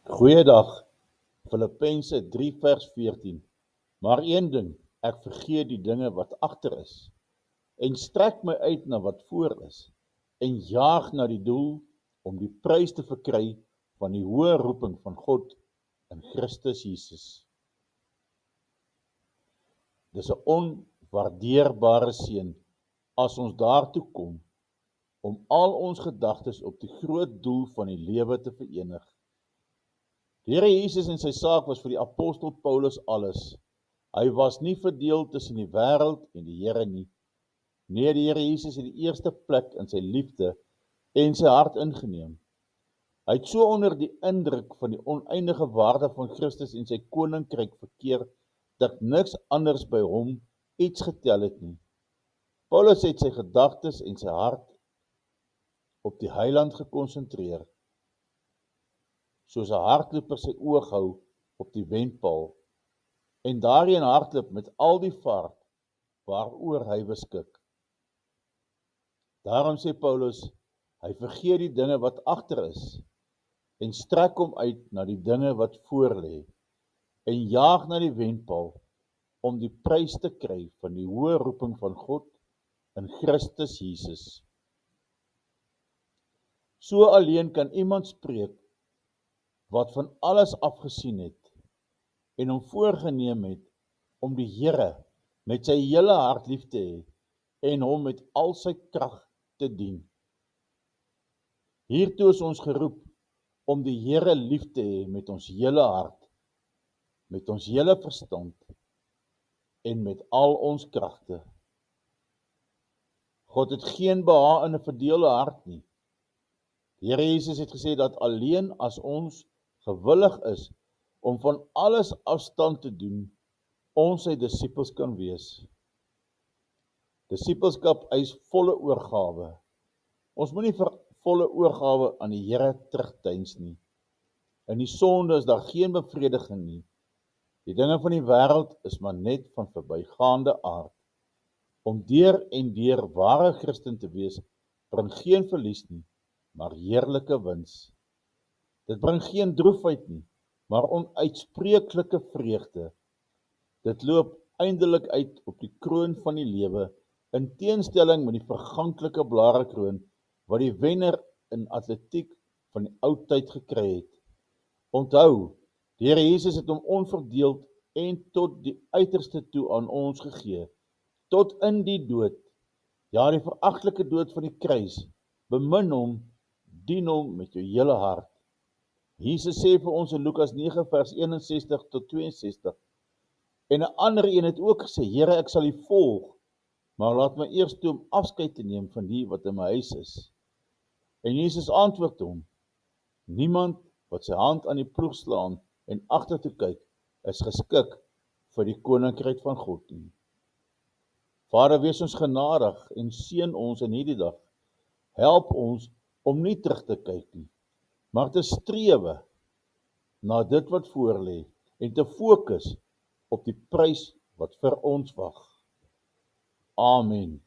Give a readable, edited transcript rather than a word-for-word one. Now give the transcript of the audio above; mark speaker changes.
Speaker 1: Goeiedag, Filippense 3 vers 14. Maar een ding, ek vergeet die dinge wat agter is, en strek my uit na wat voor is, en jaag na die doel om die prys te verkry van die hoë roeping van God in Christus Jesus. Dis 'n onwaardeerbare seën as ons daartoe kom om al ons gedagtes op die groot doel van die lewe te verenig. Die Here Jesus en sy saak was vir die apostel Paulus alles. Hy was nie verdeel tussen die wêreld en die Here nie. Nee, die Here Jesus het die eerste plek in sy liefde en sy hart ingeneem. Hy het so onder die indruk van die oneindige waarde van Christus en sy koninkryk verkeer, dat niks anders by hom iets getel het nie. Paulus het sy gedagtes en sy hart op die Heiland gekonsentreer, soos 'n hardloper sy oog hou op die wenpaal, en daarin hardloop met al die vaart waaroor hy beskik. Daarom sê Paulus, hy vergeet die dinge wat agter is, en strek hom uit na die dinge wat voor lê, en jaag na die wenpaal, om die prys te kry van die hoë roeping van God in Christus Jesus. So alleen kan iemand spreek wat van alles afgesien het en hom voorgenem het om die Here met sy hele hart lief te hê en hom met al sy krag te dien. Hiertoe is ons geroep om die Here lief te hê met ons hele hart, met ons hele verstand en met al ons kragte. God het geen behaag in 'n verdeelde hart nie. Die Here Jesus het gesê dat alleen as ons gewillig is om van alles afstand te doen, ons sy disippels kan wees. Disippelskap eis volle oorgawe. Ons moenie vir volle oorgawe aan die Here terugtyns nie. In die sonde is daar geen bevrediging nie. Die dinge van die wêreld is maar net van verbygaande aard. Om deur en deur ware Christen te wees, bring geen verlies nie, maar heerlike wins. Dit bring geen droefheid nie, maar onuitspreeklike vreugde. Dit loop eindelik uit op die kroon van die lewe, in teenstelling met die verganklike blarekroon wat die wenner in atletiek van die ou tyd gekry het. Onthou, die Here Jesus het hom onverdeeld en tot die uiterste toe aan ons gegee, tot in die dood, ja die veragtelike dood van die kruis. Bemin hom, dien hom met jou hele hart. Jesus sê vir ons in Lukas 9 vers 61 tot 62, en 'n ander een het ook gesê, Here, ek sal U volg, maar laat my eers toe om afskeid te neem van die wat in my huis is. En Jesus antwoord hom, niemand wat sy hand aan die ploeg slaan en agtertoe kyk, is geskik vir die koninkryk van God nie. Vader, wees ons genadig en seën ons in hierdie dag. Help ons om nie terug te kyk nie, maar te strewe na dit wat voor lê en te fokus op die prys wat vir ons wag. Amen.